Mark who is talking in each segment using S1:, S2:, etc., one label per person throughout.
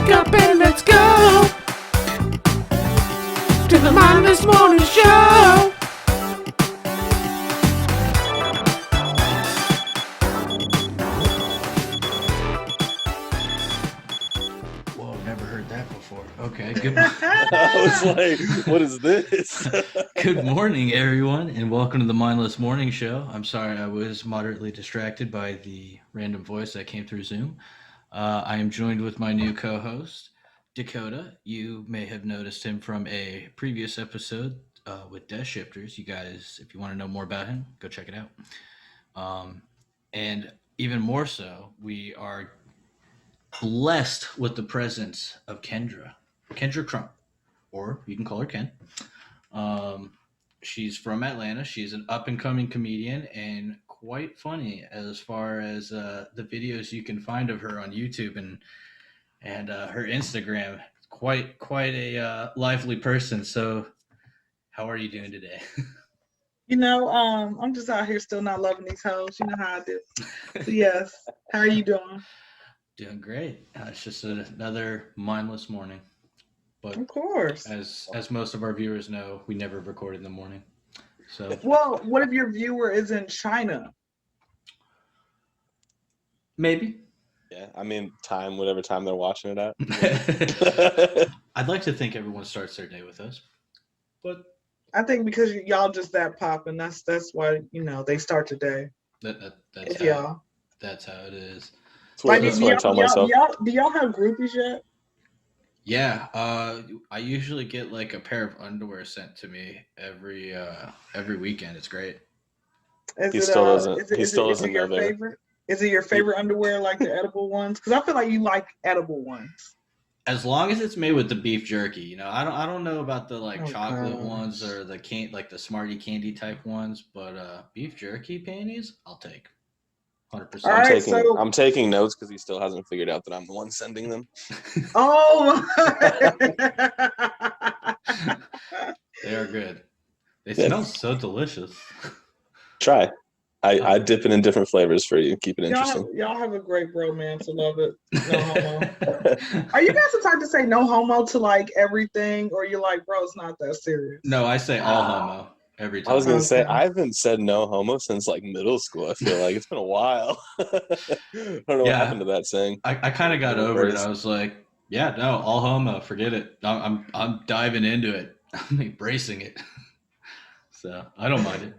S1: Wake up and let's go to the Mindless Morning Show. Whoa, never heard that before. Okay, good.
S2: I was like, what is this?
S1: Good morning, everyone, and welcome to the Mindless Morning Show. I'm sorry I was moderately distracted by the random voice that came through Zoom. I am joined with my new co-host, Dakota. You may have noticed him from a previous episode with Death Shifters. You guys, if you want to know more about him, go check it out. And even more so, we are blessed with the presence of Kyndra Crump, or you can call her Ken. She's from Atlanta. She's an up-and-coming comedian and quite funny as far as the videos you can find of her on YouTube and her Instagram. Quite a lively person. So, how are you doing today?
S3: I'm just out here still not loving these hoes. You know how I do. So yes. How are you doing?
S1: Doing great. It's just another mindless morning. But
S3: of course,
S1: as most of our viewers know, we never record in the morning. So
S3: well, what if your viewer is in China?
S1: Maybe.
S2: Yeah, I mean, whatever time they're watching it at.
S1: I'd like to think everyone starts their day with us, but
S3: I think because y'all just that popping, that's why they start today.
S1: That's
S3: y'all.
S1: That's how it is.
S2: That's what I tell myself.
S3: Do y'all have groupies yet?
S1: Yeah, I usually get like a pair of underwear sent to me every weekend. It's great.
S2: He still doesn't know
S3: your favorite? Is it your favorite underwear, like the edible ones? Because I feel like you like edible ones.
S1: As long as it's made with the beef jerky, I don't know about the chocolate ones or the the Smartie candy type ones, but beef jerky panties, I'll take.
S2: 100%. I'm taking notes because he still hasn't figured out that I'm the one sending them.
S3: Oh,
S1: they are good. They smell so delicious.
S2: Try. I dip it in different flavors for you. Keep it interesting.
S3: Y'all have a great bromance. I love it. No homo. Are you guys the type to say no homo to like everything, or you're like, bro, it's not that serious?
S1: No, I say all homo. Every time.
S2: I was gonna say I haven't said no homo since like middle school. I feel like it's been a while. I don't know what happened to that saying.
S1: I kind of got over it. I was like, yeah, no, all homo. Forget it. I'm diving into it. I'm embracing it. So I don't mind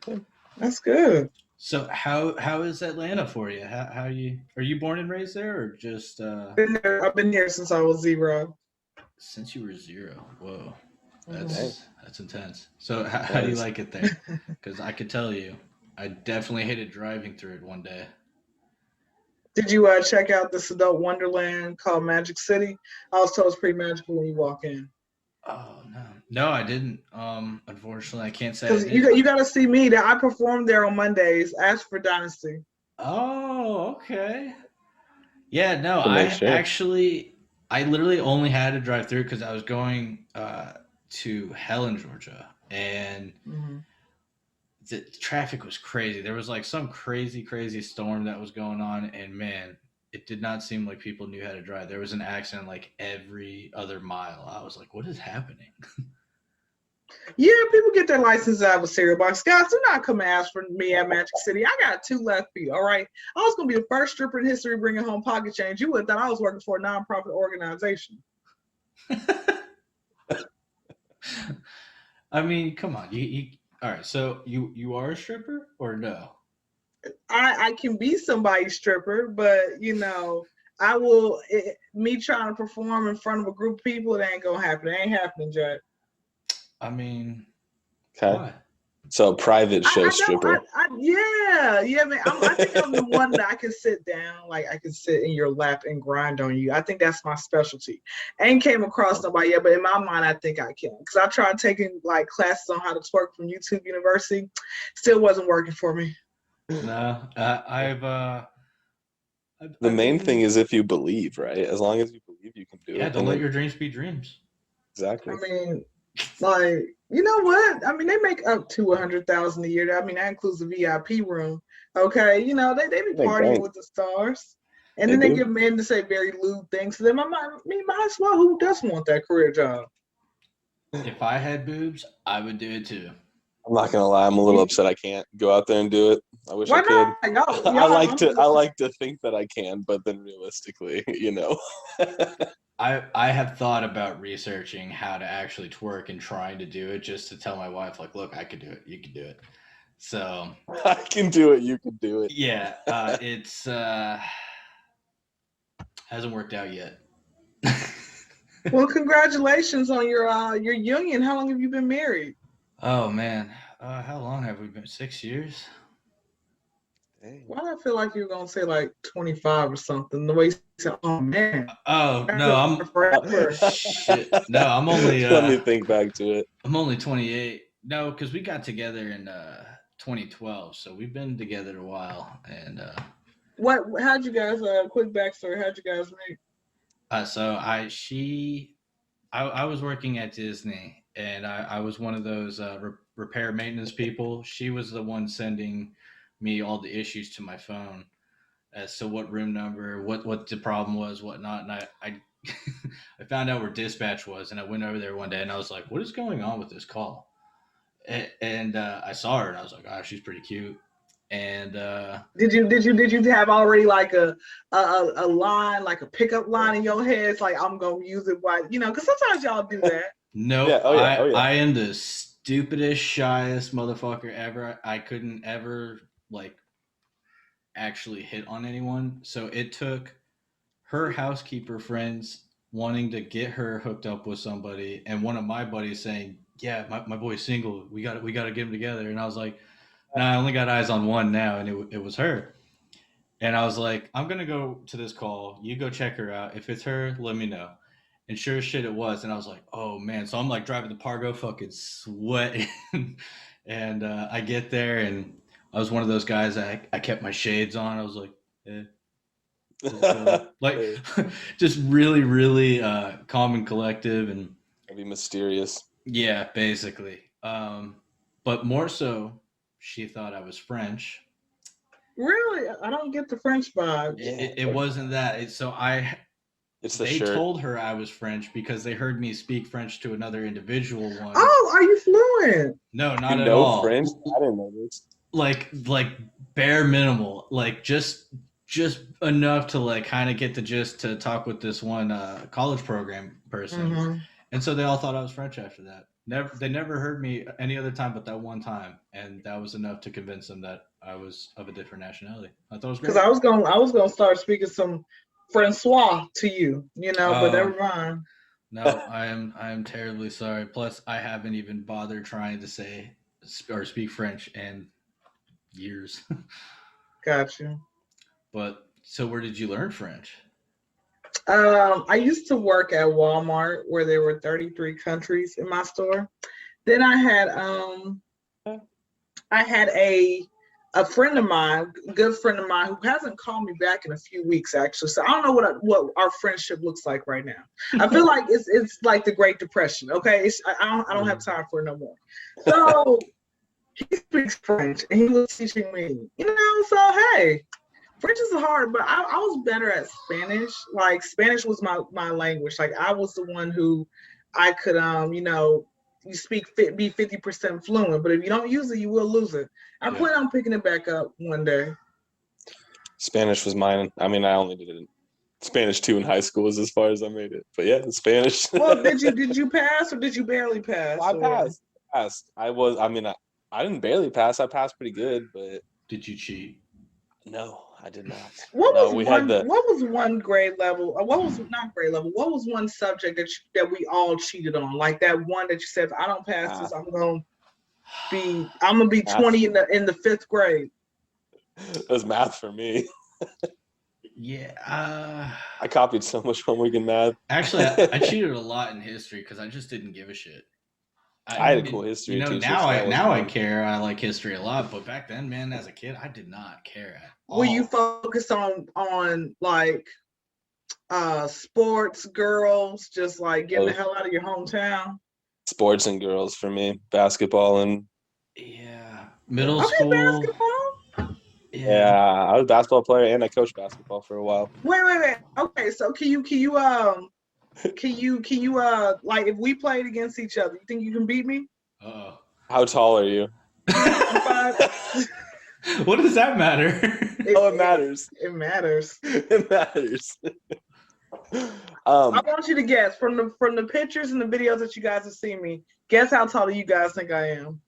S1: it.
S3: That's good.
S1: So how is Atlanta for you? How are you born and raised there, or just?
S3: I've been here since I was 0.
S1: Since you were 0. Whoa. That's intense. So how do you like it there? Because I could tell you, I definitely hated driving through it one day.
S3: Did you check out this adult wonderland called Magic City? I was told it's pretty magical when you walk in.
S1: Oh no, I didn't. Unfortunately, I can't say.
S3: Because you got to see me. That I performed there on Mondays. Ask for Dynasty.
S1: Oh, okay. Yeah, no, I literally only had to drive through because I was going to Helen, Georgia, and the traffic was crazy. There was like some crazy storm that was going on, and man, it did not seem like people knew how to drive. There was an accident like every other mile. I was like, what is happening?
S3: Yeah, people get their license out of a cereal box. Guys, do not come and ask for me at Magic City. I got 2 left feet, all right? I was going to be the first stripper in history bringing home pocket change. You would have thought I was working for a nonprofit organization.
S1: I mean, come on. You all right, so you are a stripper or no?
S3: I can be somebody's stripper, but, I will, me trying to perform in front of a group of people, it ain't going to happen. It ain't happening, Jack.
S1: I mean,
S2: okay. Why? So private show stripper.
S3: Man. I think I'm the one that I can sit down, like I can sit in your lap and grind on you. I think that's my specialty. I ain't came across nobody yet, but in my mind, I think I can. Because I tried taking like classes on how to twerk from YouTube University. Still wasn't working for me.
S1: No,
S2: the main thing is if you believe, right? As long as you believe, you can do it.
S1: Yeah, don't let your dreams be dreams.
S2: Exactly.
S3: I mean, like, you know what? I mean, they make up to $100,000 a year. I mean, that includes the VIP room. Okay, they be partying with the stars. And then they give men to say very lewd things to them. Might as well. Who doesn't want that career job?
S1: If I had boobs, I would do it too.
S2: I'm not gonna lie. I'm a little upset I can't go out there and do it. I wish I could. I like to think that I can, but then realistically,
S1: I have thought about researching how to actually twerk and trying to do it just to tell my wife, like, look, I could do it. You could do it. So
S2: I can do it. You can do it.
S1: Yeah, it's hasn't worked out yet.
S3: Well, congratulations on your union. How long have you been married?
S1: Oh man, how long have we been? 6 years.
S3: Dang. Why do I feel like you're gonna say like 25 or something? The way you said, "Oh man."
S1: Oh no, I'm forever. Shit. No, I'm only.
S2: Let me think back to it.
S1: I'm only 28. No, because we got together in 2012, so we've been together a while. And
S3: how'd you guys? Quick backstory. How'd you guys meet?
S1: So I was working at Disney, and I was one of those repair maintenance people. She was the one sending me all the issues to my phone as to what room number, what the problem was, whatnot. And I I found out where dispatch was, and I went over there one day, and I was like, "What is going on with this call?" And I saw her, and I was like, "Oh, she's pretty cute." And
S3: did you have already like a line, like a pickup line in your head? It's like, I'm gonna use it, because sometimes y'all do that.
S1: No, yeah, I am the stupidest, shyest motherfucker ever. I couldn't ever like actually hit on anyone. So it took her housekeeper friends wanting to get her hooked up with somebody, and one of my buddies saying, "Yeah, my boy's single. We got to get him together." And I was like, "No, I only got eyes on one now," and it was her. And I was like, "I'm gonna go to this call. You go check her out. If it's her, let me know." And sure as shit, it was. And I was like, "Oh man!" So I'm like driving the Pargo, fucking sweating, and I get there, and I was one of those guys. I kept my shades on. I was like, "Eh." Like just really, really calm and collective, and
S2: be mysterious.
S1: Yeah, basically. But more so, she thought I was French.
S3: Really, I don't get the French vibe.
S1: It wasn't that. They told her I was French because they heard me speak French to another individual once.
S3: Oh, are you fluent?
S1: No, not at all.
S2: French? I didn't know this.
S1: Like bare minimal, like just enough to like kind of get the gist to talk with this one college program person. Mm-hmm. And so they all thought I was French after that. They never heard me any other time but that one time, and that was enough to convince them that I was of a different nationality. I thought it was great.
S3: Because I was gonna start speaking some Francois to you, but never mind.
S1: No, I am terribly sorry. Plus, I haven't even bothered trying to say or speak French in years.
S3: Gotcha.
S1: But so, where did you learn French?
S3: I used to work at Walmart where there were 33 countries in my store. Then I had a friend of mine, a good friend of mine, who hasn't called me back in a few weeks actually. So I don't know what our friendship looks like right now. I feel like it's like the Great Depression. Okay, I don't have time for it no more. So he speaks French and he was teaching me. So hey. French is hard, but I was better at Spanish. Like Spanish was my language. Like I was the one who I could, you be 50% fluent, but if you don't use it, you will lose it. I plan on picking it back up one day.
S2: Spanish was mine. I mean, I only did Spanish 2 in high school is as far as I made it. But yeah, Spanish.
S3: Well, did you pass or did you barely pass?
S2: I passed. I didn't barely pass. I passed pretty good, but
S1: did you cheat?
S2: No, I did not.
S3: What was one grade level? What was not grade level? What was one subject that we all cheated on? Like that one that you said, if I don't pass this, I'm gonna be 20 in the 5th grade.
S2: It was math for me.
S1: Yeah.
S2: I copied so much homework in math.
S1: Actually, I cheated a lot in history because I just didn't give a shit.
S2: I had a cool history teacher.
S1: Now I care. I like history a lot, but back then, man, as a kid, I did not care at all.
S3: Were you focused on like sports, girls, just like getting the hell out of your hometown?
S2: Sports and girls for me, basketball and
S1: middle school.
S3: Basketball.
S2: Yeah, I was a basketball player and I coached basketball for a while.
S3: Wait. Okay, so can you like if we played against each other, you think you can beat me?
S2: How tall are you?
S1: What does that matter?
S2: It matters.
S3: It matters.
S2: It matters.
S3: I want you to guess from the pictures and the videos that you guys have seen me. Guess how tall do you guys think I am?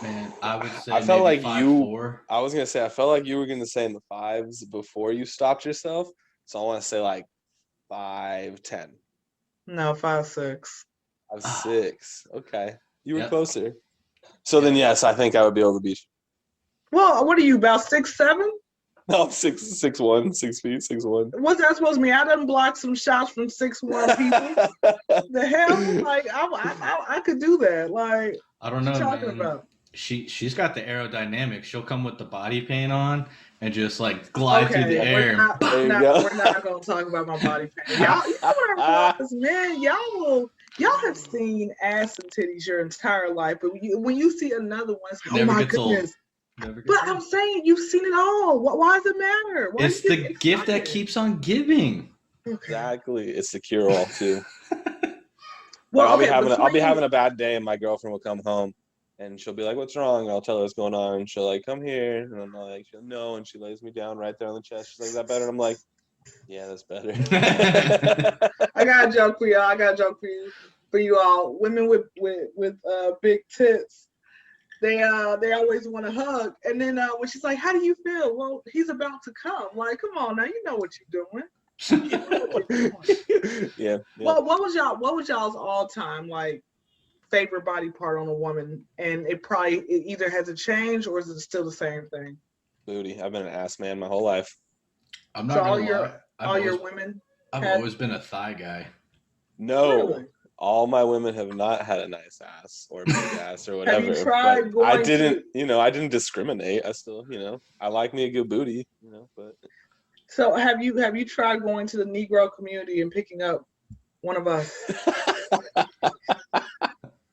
S1: Man, I would say
S2: I felt like
S1: 5'4".
S2: I was gonna say I felt like you were gonna say in the 5s before you stopped yourself. So I want to say like 5'10".
S3: No, 5'6".
S2: 5'6". Okay, you were closer. So then, yes, I think I would be able to beat you.
S3: Well, what are you, about 6'7"?
S2: No, I'm 6'1", 6 feet, 6'1".
S3: What's that supposed to mean? I done blocked some shots from 6'1" people. The hell? Like, I could do that. Like,
S1: I don't know,
S3: what you talking
S1: man.
S3: About?
S1: She's got the aerodynamics. She'll come with the body paint on and just like glide through the air.
S3: We're not gonna talk about my body paint. Y'all, you know what I realize, man? Y'all have seen ass and titties your entire life, but when you see another one, it's like, oh my goodness. But I'm saying you've seen it all. Why does it matter? Why
S1: it's the gift that keeps on giving.
S2: Exactly. It's the cure-all too.
S3: Well,
S2: I'll be having a bad day, and my girlfriend will come home, and she'll be like, "What's wrong?" And I'll tell her what's going on, and she'll like, "Come here," and I'm like, "No," and she lays me down right there on the chest. She's like, "Is that better?" And I'm like, "Yeah, that's better."
S3: I got a joke for y'all. For you all. Women with big tits. They always want to hug, and then when she's like, "How do you feel?" Well, he's about to come. Like, come on now, you know what you're doing.
S2: Yeah.
S3: Well, what was y'all's all-time like favorite body part on a woman? And it either has it changed or is it still the same thing?
S2: Booty. I've been an ass man my whole life.
S1: I'm not gonna lie.
S3: All your women.
S1: I've always been a thigh guy.
S2: No.
S3: Really?
S2: All my women have not had a nice ass or a big ass or whatever.
S3: Have you tried going
S2: I didn't discriminate. I still, I like me a good booty, but.
S3: So have you tried going to the Negro community and picking up one of us?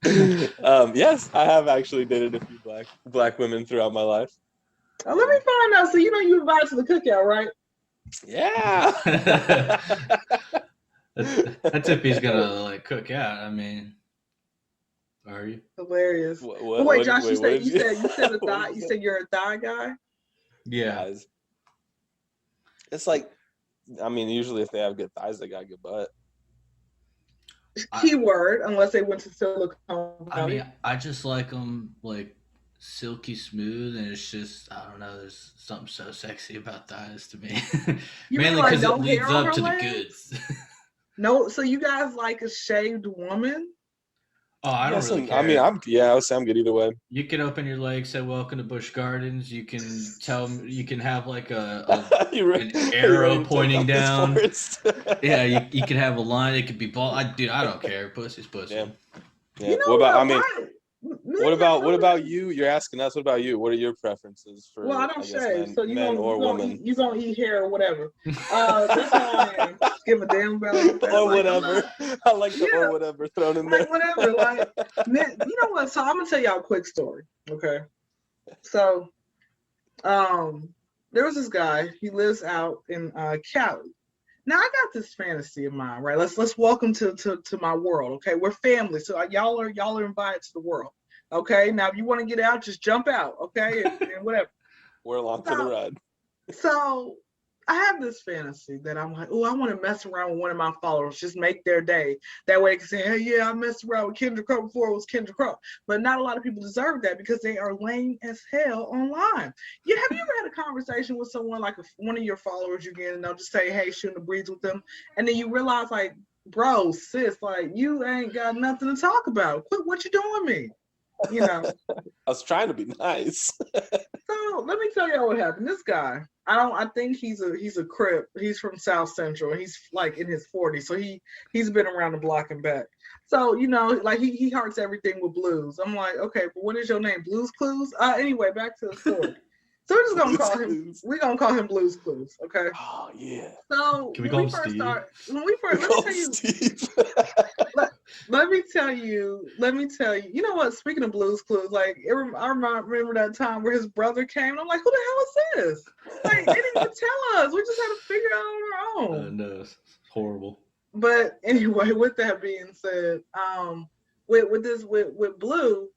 S2: Yes, I have actually dated a few black women throughout my life.
S3: Let me find out. So you invited to the cookout, right?
S2: Yeah.
S1: That's if he's gonna like cook out. I mean, are you?
S3: Hilarious. Wait, Josh, you said a thigh. You said you're a thigh guy.
S1: Yeah.
S2: It's like, I mean, usually if they have good thighs, they got good butt.
S3: Keyword, unless they went to silicone.
S1: I mean, I just like them like silky smooth, and it's just, I don't know, there's something so sexy about thighs to me. Mainly because it leads up to the goods.
S3: No, so you guys like a shaved woman?
S1: Oh, I don't really care.
S2: I mean, I would say I'm good either way.
S1: You can open your legs, say "Welcome to Busch Gardens." You can you can have like an arrow pointing down. Yeah, you can have a line. It could be ball. Dude, I don't care. Pussy's pussy.
S2: Yeah. You know what about you? You're asking us. What about you? What are your preferences for?
S3: Well, I don't shave, so
S2: men or women.
S3: You gonna eat hair or whatever. That's how I am. Give a damn about it.
S2: Or whatever. I like the or whatever thrown in there.
S3: Whatever. Like, man, you know what? So I'm gonna tell y'all a quick story. Okay. So, there was this guy. He lives out in Cali. Now I got this fantasy of mine, right? Let's welcome to my world. Okay, we're family, so y'all are invited to the world. Okay, now if you want to get out, just jump out. Okay, and whatever.
S2: We're along for the ride.
S3: So I have this fantasy that I'm like, oh, I want to mess around with one of my followers, just make their day. That way I can say, hey, yeah, I messed around with Kyndra Crump before it was Kyndra Crump. But not a lot of people deserve that because they are lame as hell online. Yeah, have you ever had a conversation with someone like one of your followers you get and they'll just say, hey, shooting the breeze with them, and then you realize like, bro, sis, like you ain't got nothing to talk about. Quit what you doing me. I
S2: was trying to be nice.
S3: So let me tell you what happened. This guy, I think he's a Crip. He's from South Central. He's like in his 40s, so he's been around the block and back. So like he hearts everything with blues. I'm like, okay, but what is your name? Blues Clues? Anyway, back to the story. So we're just gonna call him. We're gonna call him Blues Clues, okay?
S2: Oh yeah.
S3: So
S1: Can we call him Steve?
S3: When we first, let me tell you. You know what? Speaking of Blues Clues, like I remember that time where his brother came, and I'm like, who the hell is this? Like they didn't even tell us. We just had to figure it out on our own.
S1: No, it's horrible.
S3: But anyway, with that being said, with Blue,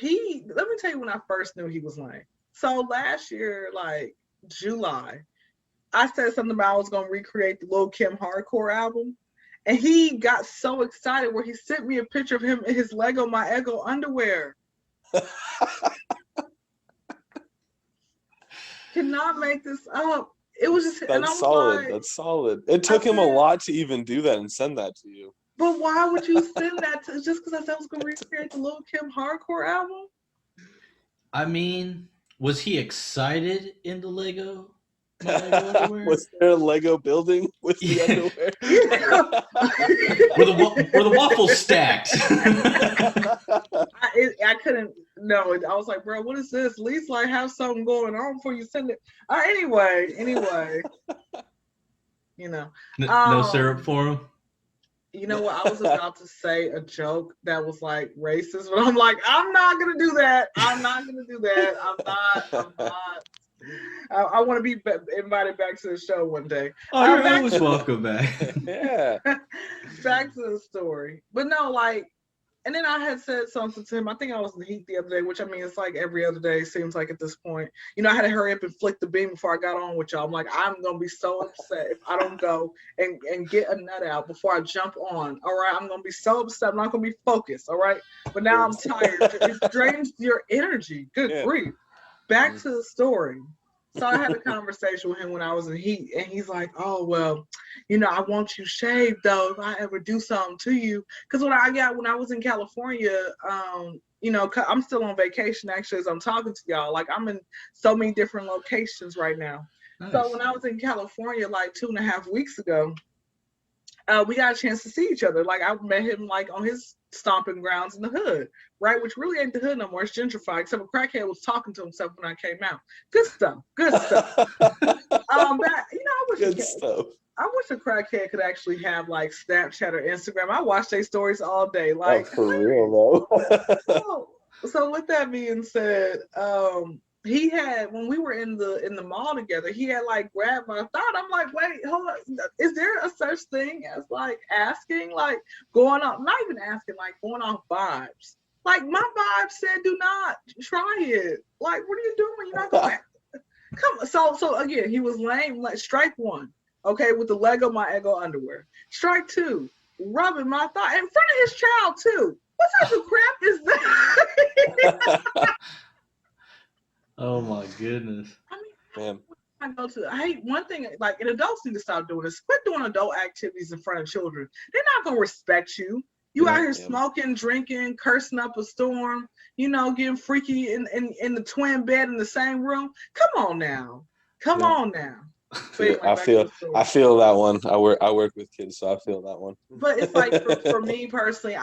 S3: let me tell you when I first knew he was lame. So last year, like July, I said something about I was gonna recreate the Lil Kim Hardcore album, and he got so excited where he sent me a picture of him in his Lego My Ego underwear. Cannot make this up. It was just
S2: that's solid. Like, that's solid. It took him a lot to even do that and send that to you.
S3: But why would you send that to just because I said I was gonna recreate the Lil Kim Hardcore album?
S1: I mean, was he excited in the Lego? Was
S2: there a Lego building with the underwear?
S1: were the waffles stacked?
S3: I couldn't. No, I was like, bro, what is this? At least like have something going on before you send it. Anyway, you know,
S1: no syrup for him.
S3: You know what? I was about to say a joke that was like racist, but I'm like, I'm not gonna do that. I'm not. I want to be invited back to the show one day.
S1: Oh, you're always welcome back.
S2: Yeah.
S3: Back to the story. But no, like, and then I had said something to him. I think I was in the heat the other day, which I mean, it's like every other day, seems like at this point. You know, I had to hurry up and flick the beam before I got on with y'all. I'm like, I'm going to be so upset if I don't go and get a nut out before I jump on. All right. I'm going to be so upset. I'm not going to be focused. All right. But now I'm tired. It drains your energy. Good grief. Back to the story. So I had a conversation with him when I was in heat, and he's like, oh, well, you know, I want you shaved, though, if I ever do something to you. Because when I was in California, you know, I'm still on vacation, actually, as I'm talking to y'all. Like, I'm in so many different locations right now. Nice. So when I was in California, like 2.5 weeks ago, we got a chance to see each other. Like, I met him, like, on his stomping grounds in the hood, right? Which really ain't the hood no more. It's gentrified. Except a crackhead was talking to himself when I came out. Good stuff. I wish a crackhead could actually have like Snapchat or Instagram. I watch their stories all day. Like,
S2: for real though.
S3: So with that being said, he had, when we were in the mall together, he had like grabbed my thought. I'm like, wait, hold on. Is there a such thing as like asking, like going off, not even asking, like going off vibes? Like my vibe said, do not try it. Like, what are you doing? You're not going to come. So again, he was lame. Like strike one, okay, with the Lego My Ego underwear. Strike two, rubbing my thigh in front of his child too. What type of crap is that?
S1: Oh my goodness.
S3: I hate one thing, like, and adults need to stop doing this. Quit doing adult activities in front of children. They're not gonna respect you. You out here smoking, drinking, cursing up a storm, you know, getting freaky in the twin bed in the same room. Come on now. Anyway,
S2: I feel that one. I work with kids, so I feel that one.
S3: But it's like for me personally,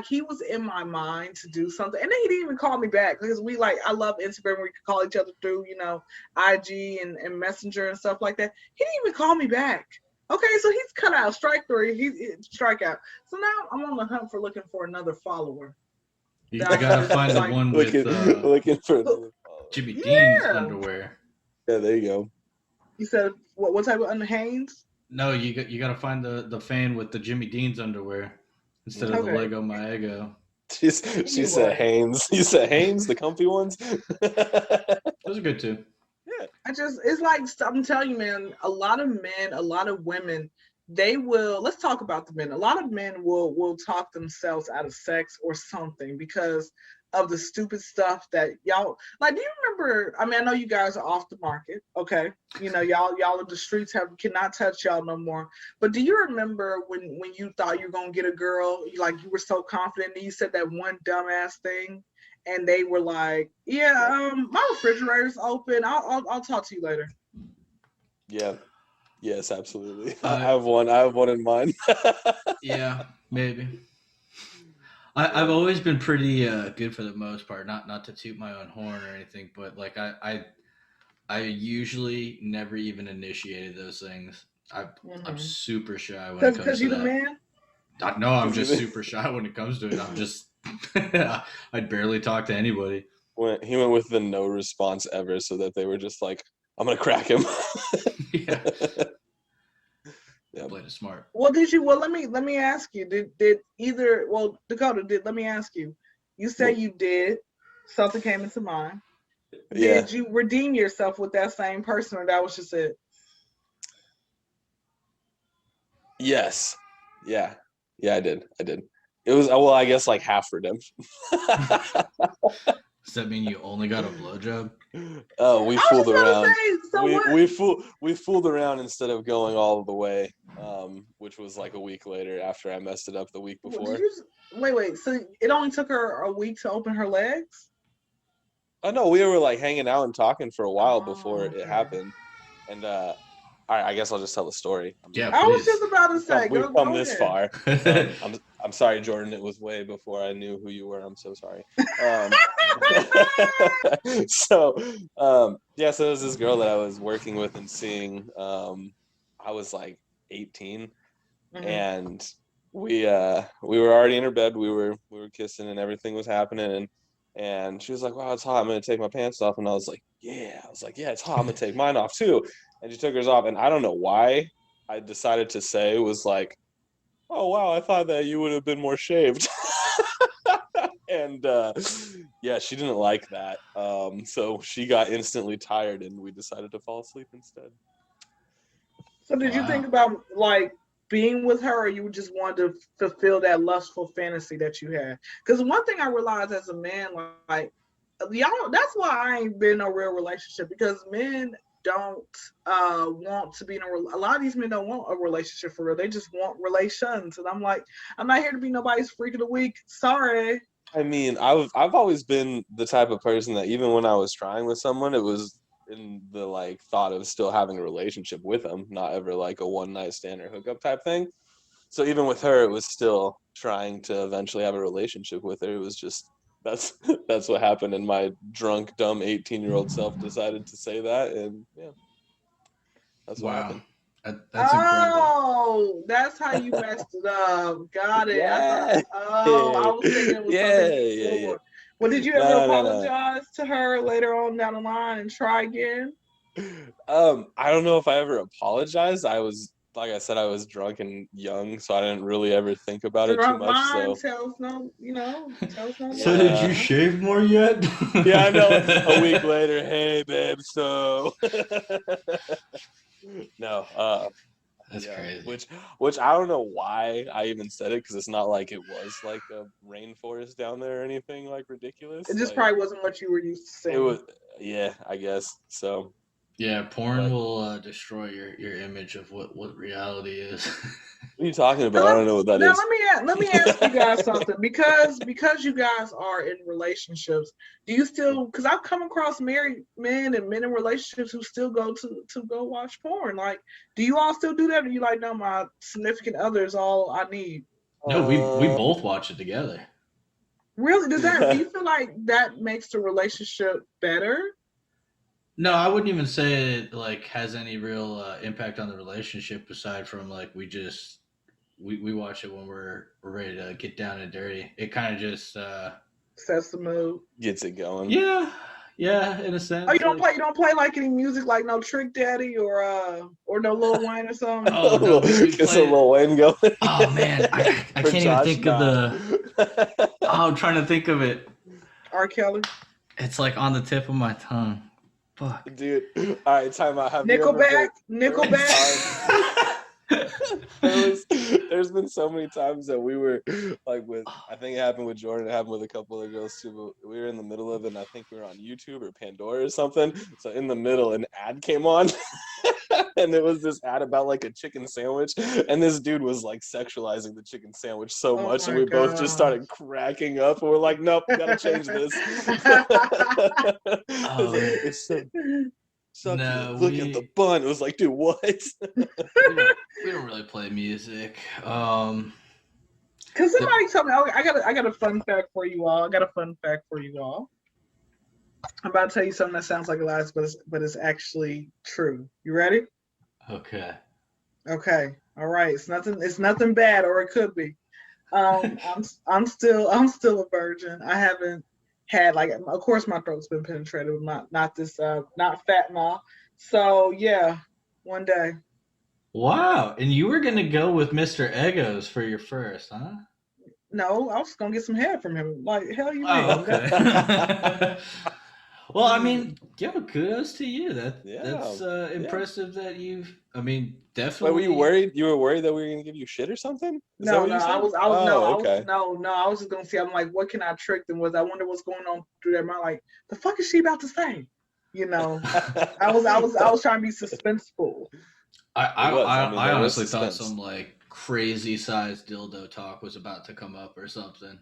S3: he was in my mind to do something, and then he didn't even call me back because I love Instagram where we could call each other through, you know, IG and Messenger and stuff like that. He didn't even call me back. Okay, so he's cut out. Strike three. He's strike out. So now I'm on the hunt for looking for another follower.
S1: You gotta find the one with
S2: looking for
S1: Jimmy Dean's underwear.
S2: Yeah, there you go.
S3: You said what type of under Hanes?
S1: No, you gotta find the fan with the Jimmy Dean's underwear instead of the Lego My Ego.
S2: She said Hanes. You said Hanes, the comfy ones.
S1: Those are good too.
S3: Yeah. It's like, I'm telling you, man, a lot of men, a lot of women, let's talk about the men. A lot of men will talk themselves out of sex or something because of the stupid stuff that y'all, like, do you remember, I mean, I know you guys are off the market, okay? You know, y'all in the streets cannot touch y'all no more. But do you remember when you thought you were going to get a girl, you were so confident and you said that one dumbass thing and they were like, yeah, my refrigerator's open. I'll talk to you later.
S2: Yeah. Yes, absolutely. I have one in mind.
S1: Yeah, maybe. I've always been pretty good for the most part. Not to toot my own horn or anything, but like I I usually never even initiated those things. I'm super shy when it comes
S3: Because
S1: to
S3: you the
S1: that.
S3: man.
S1: No, I'm just super shy when it comes to it. I'm just I'd barely talk to anybody.
S2: He went with the no response ever, so that they were just like, "I'm gonna crack him."
S1: Yeah.
S2: Yeah.
S1: Played it smart.
S3: Well, did you? Well, let me ask you. Did either? Well, Dakota, let me ask you. You said you did. Something came into mind.
S2: Yeah.
S3: Did you redeem yourself with that same person, or that was just it?
S2: Yes. Yeah. Yeah, I did. It was, well, I guess like half redemption.
S1: Does that mean you only got a blowjob?
S2: Oh, we fooled around.
S3: Say,
S2: We fooled around instead of going all the way, which was like a week later after I messed it up the week before.
S3: Wait. So it only took her a week to open her legs?
S2: Oh no, we were like hanging out and talking for a while before it happened, and all right, I guess I'll just tell the story.
S1: Yeah,
S3: I was
S1: please.
S3: just about to say,
S2: We've come this
S3: ahead.
S2: far. I'm sorry, Jordan. It was way before I knew who you were. I'm so sorry. So there was this girl that I was working with and seeing. I was like 18, and we were already in her bed. We were kissing and everything was happening, and she was like, "Wow, it's hot. I'm gonna take my pants off." And I was like, "Yeah." I was like, "Yeah, it's hot. I'm gonna take mine off too." And she took hers off, and I don't know why I decided to say was like, "Oh wow, I thought that you would have been more shaved." And yeah, she didn't like that. So she got instantly tired, and we decided to fall asleep instead.
S3: So did you think about like being with her, or you just wanted to fulfill that lustful fantasy that you had? Because one thing I realized as a man, like y'all, that's why I ain't been in a real relationship, because men don't want to be in a lot of these men don't want a relationship for real. They just want relations, and I'm like, I'm not here to be nobody's freak of the week. Sorry.
S2: I mean, I've always been the type of person that even when I was trying with someone, it was in the like thought of still having a relationship with them, not ever like a one night stand or hookup type thing. So even with her, it was still trying to eventually have a relationship with her. It was just that's what happened, and my drunk, dumb 18-year-old self decided to say that, and yeah, that's what happened.
S1: That's incredible.
S3: Oh, that's how you messed it up. Got it.
S2: Yeah.
S3: I was thinking it was something before. Yeah. Well, did you ever apologize to her later on down the line and try again?
S2: I don't know if I ever apologized. I was, like I said, I was drunk and young, so I didn't really ever think about it too much. So
S3: tells no.
S1: So did you shave more yet?
S2: Yeah, I know. A week later, hey babe, so no.
S1: That's crazy.
S2: Which I don't know why I even said it, because it's not like it was like a rainforest down there or anything like ridiculous.
S3: It just probably wasn't what you were used to seeing.
S2: It was, yeah, I guess so.
S1: Yeah, porn will destroy your image of what reality is.
S2: What are you talking about? I don't know what that is.
S3: Let me ask you guys something, because you guys are in relationships. Do you still? Because I've come across married men and men in relationships who still go to go watch porn. Like, do you all still do that? Or you like, no, my significant other is all I need?
S1: No, we both watch it together.
S3: Really? Do you feel like that makes the relationship better?
S1: No, I wouldn't even say it like has any real impact on the relationship, aside from like we watch it when we're ready to get down and dirty. It kind of just
S3: sets the mood,
S2: gets it going.
S1: Yeah, in a sense.
S3: Oh, you don't play like any music, like no Trick Daddy or no Lil Wayne or something?
S1: Oh no,
S2: it's a Lil Wayne going.
S1: Oh man, I can't even think of the. I'm trying to think of it.
S3: R. Kelly.
S1: It's like on the tip of my tongue. Fuck.
S2: Dude. All right, time out.
S3: Nickelback.
S2: There's been so many times that we were like I think it happened with Jordan, it happened with a couple of girls too, but we were in the middle of it, and I think we were on YouTube or Pandora or something. So in the middle, an ad came on. And it was this ad about like a chicken sandwich, and this dude was like sexualizing the chicken sandwich so much, and we both just started cracking up, and we're like, nope, gotta change this. It's so look at the bun. It was like, dude, what?
S1: we don't really play music.
S3: Cause somebody told me, I got a fun fact for you all. I'm about to tell you something that sounds like a lie, but it's actually true. You ready?
S1: Okay.
S3: Okay. All right. It's nothing bad, or it could be. I'm still a virgin. I haven't had, like, of course my throat's been penetrated, but not fat ma. So yeah, one day.
S1: Wow. And you were gonna go with Mr. Egos for your first, huh?
S3: No, I was gonna get some hair from him. Like, hell you mean?
S1: Oh, okay. Well, I mean, yo, kudos to you. That's impressive that you've. I mean, definitely.
S2: Wait, were you worried? You were worried that we were gonna give you shit or something?
S3: No, I was just gonna see. I'm like, what can I trick them with? I wonder what's going on through their mind. Like, the fuck is she about to say? You know, I was trying to be suspenseful.
S1: I honestly thought some like crazy sized dildo talk was about to come up or something.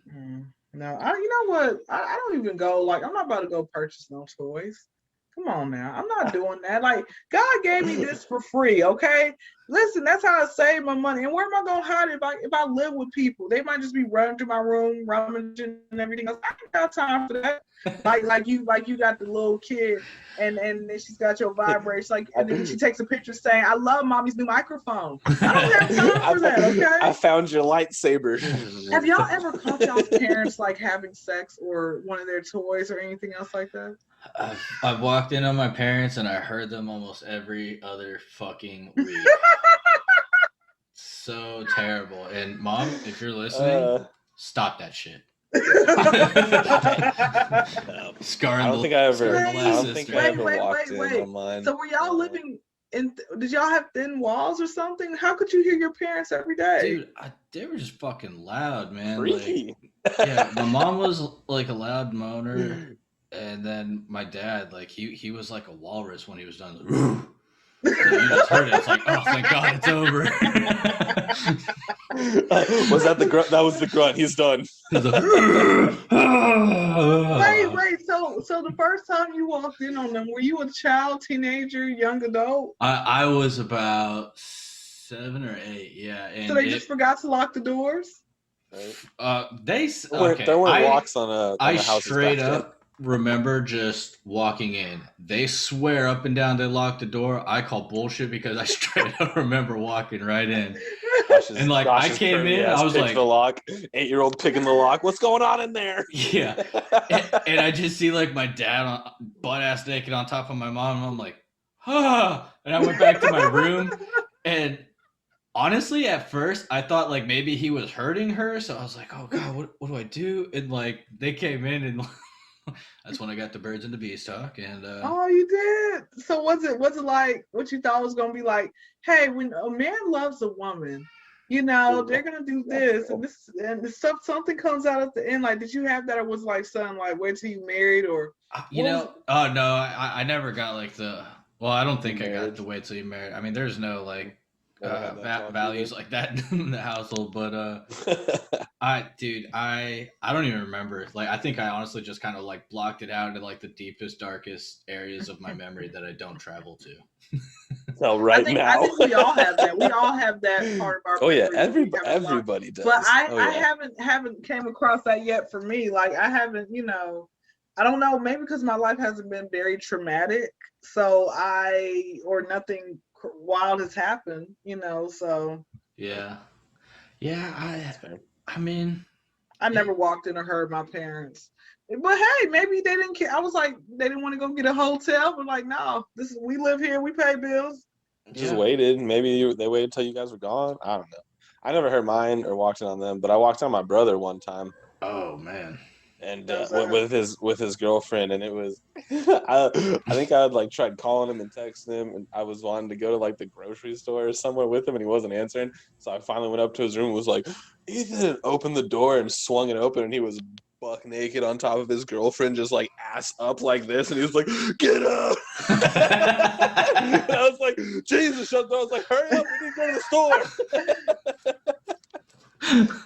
S3: No, you know what? I don't even go, like, I'm not about to go purchase no toys. Come on now. I'm not doing that. Like, God gave me this for free, okay? Listen, that's how I save my money. And where am I gonna hide it if I live with people? They might just be running through my room, rummaging and everything else. I ain't got time for that. like you got the little kid and then she's got your vibrator. Like, and then she takes a picture saying, I love mommy's new microphone. I don't have time for that, okay?
S2: I found your lightsaber.
S3: Have y'all ever caught y'all's parents like having sex or one of their toys or anything else like that?
S1: I've walked in on my parents and I heard them almost every other fucking week. So terrible. And Mom, if you're listening, stop that shit.
S2: I don't think I ever walked in on mine.
S3: So were y'all living in? Did y'all have thin walls or something? How could you hear your parents every day?
S1: Dude, they were just fucking loud, man.
S2: Freaky.
S1: Like, yeah, my mom was like a loud moaner, and then my dad, like he was like a walrus when he was done. Like, you just heard it. It's like, oh, thank God, it's over.
S2: Was that the grunt? That was the grunt. He's done.
S3: Wait. So the first time you walked in on them, were you a child, teenager, young adult?
S1: I was about 7 or 8. Yeah. And
S3: so they just forgot to lock the doors.
S2: There weren't locks on
S1: I
S2: the houses
S1: straight
S2: back
S1: up remember just walking in. They swear up and down they locked the door. I call bullshit because I straight up remember walking right in. And like I came in, I was like,
S2: the lock. 8-year-old picking the lock. What's going on in there?
S1: Yeah. and I just see like my dad butt ass naked on top of my mom, and I'm like, ah. And I went back to my room, and honestly, at first, I thought like maybe he was hurting her, so I was like, "Oh God, what do I do?" And like they came in, and that's when I got the birds and the bees talk. And
S3: oh, you did. So was it like what you thought was gonna be like? Hey, when a man loves a woman, you know they're gonna do this and something comes out at the end. Like, did you have that, or was like something like wait till you married, or
S1: oh no, I never got like the. Well, I don't think I got the wait till you married. I mean, there's no like values like that in the household, but I don't even remember. Like, I think I honestly just kind of like blocked it out into like the deepest, darkest areas of my memory that I don't travel to.
S2: So
S3: I think we all have that. We all have that part of our.
S2: Oh yeah, everybody does.
S3: But I haven't came across that yet for me. Like, I haven't, I don't know, maybe because my life hasn't been very traumatic, so nothing wild has happened, so.
S1: Yeah. I mean,
S3: I never walked in or heard my parents. But hey, maybe they didn't care. I was like, they didn't want to go get a hotel, but like, no, we live here, we pay bills.
S2: Just waited. Maybe they waited till you guys were gone. I don't know. I never heard mine or walked in on them, but I walked on my brother one time.
S1: Oh man.
S2: And with his girlfriend, and it was I think I had like tried calling him and texting him, and I was wanting to go to like the grocery store or somewhere with him, and he wasn't answering. So I finally went up to his room and was like, Ethan, opened the door and swung it open, and he was buck naked on top of his girlfriend, just like ass up like this, and he was like, get up. And I was like, Jesus, shut the door. I was like, hurry up, we need to go to the store.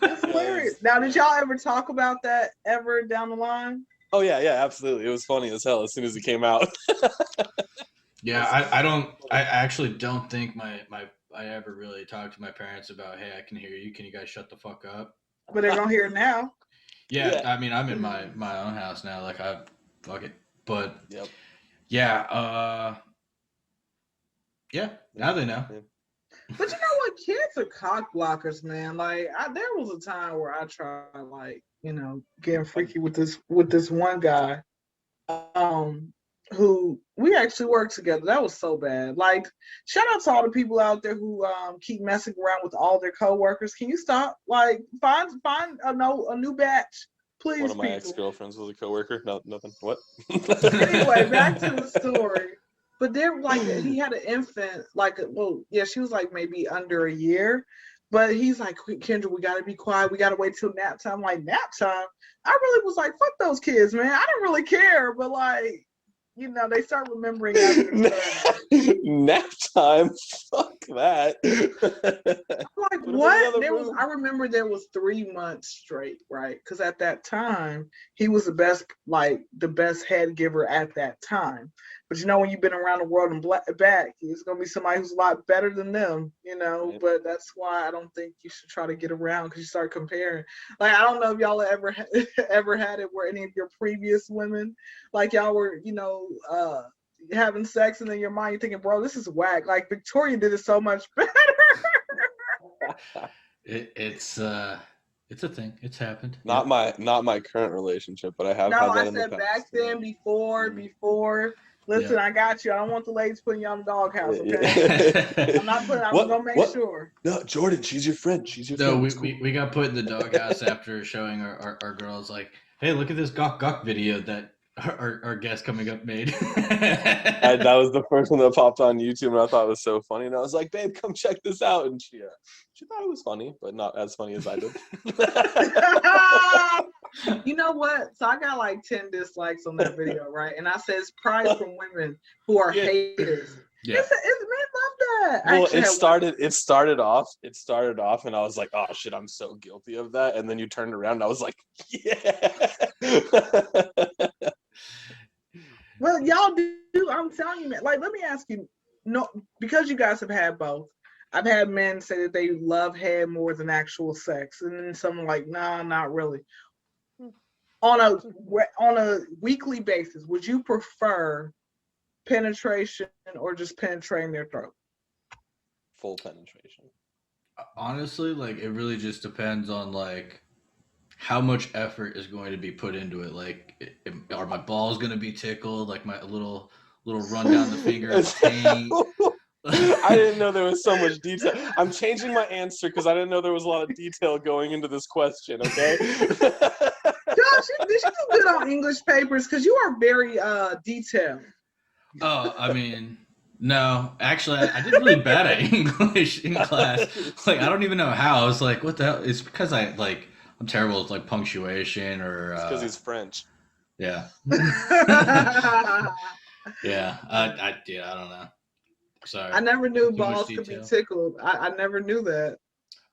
S3: That's hilarious. Now, did y'all ever talk about that ever down the line?
S2: Oh yeah, absolutely. It was funny as hell as soon as it came out.
S1: Yeah, I actually don't think I ever really talked to my parents about, hey, I can hear you. Can you guys shut the fuck up?
S3: But they're gonna hear it now.
S1: Yeah, I mean, I'm in my own house now. Like, fuck it. But
S2: yep.
S1: Yeah, now they know.
S2: Yeah.
S3: But you know what? Kids are cock blockers, man. Like, there was a time where I tried, like, getting freaky with this one guy, who we actually worked together. That was so bad. Like, shout out to all the people out there who keep messing around with all their coworkers. Can you stop? Like, find a new batch, please.
S2: One of my
S3: people.
S2: ex-girlfriends was a coworker. No, nothing. What?
S3: Anyway, back to the story. But they're like, he had an infant, she was like maybe under a year. But he's like, Kyndra, we gotta be quiet. We gotta wait till nap time. Like, nap time? I really was like, fuck those kids, man. I didn't really care. But like, they start remembering
S2: nap time. Fuck that.
S3: I'm like, what? I remember there was 3 months straight, right? Because at that time, he was the best head giver at that time. But when you've been around the world and back, it's gonna be somebody who's a lot better than them,
S2: Right.
S3: But that's why I don't think you should try to get around, because you start comparing. Like, I don't know if y'all ever had it where any of your previous women, like, y'all were, having sex, and then your mind, you're thinking, bro, this is whack. Like, Victoria did it so much better.
S1: It's a thing. It's happened.
S2: Not my current relationship, but I have.
S3: No,
S2: had that
S3: I
S2: in the
S3: said
S2: past.
S3: back then, before. Listen, I got you. I don't want the ladies putting you on the doghouse, okay? I'm not putting. I'm gonna make sure.
S2: No, Jordan, she's your friend. She's your
S1: friend.
S2: No,
S1: we got put in the doghouse after showing our girls, like, hey, look at this gawk video that our guest coming up made.
S2: That was the first one that popped on YouTube, and I thought it was so funny. And I was like, babe, come check this out. And she thought it was funny, but not as funny as I did.
S3: You know what? So I got like 10 dislikes on that video, right? And I said it's probably from women who are haters.
S1: Yeah.
S3: It's men love that.
S2: Well, it started off, and I was like, oh shit, I'm so guilty of that. And then you turned around, and I was like, yeah.
S3: Well, y'all do. I'm telling you, man. Like, let me ask you, because you guys have had both. I've had men say that they love head more than actual sex, and then someone like, nah, not really. On a weekly basis, would you prefer penetration or just penetrating their throat?
S2: Full penetration.
S1: Honestly, like, it really just depends on like how much effort is going to be put into it. Like, are my balls going to be tickled? Like, my little run down the finger of taint.
S2: I didn't know there was so much detail. I'm changing my answer because I didn't know there was a lot of detail going into this question. Okay.
S3: Josh, did you do good on English papers? Because you are very detailed.
S1: Oh, I mean, no. Actually, I did really bad at English in class. Like, I don't even know how. I was like, what the hell? It's because I'm terrible with like punctuation or.
S2: Because he's French.
S1: Yeah. Yeah. I don't know. Sorry.
S3: I never knew balls could be tickled. I never knew that.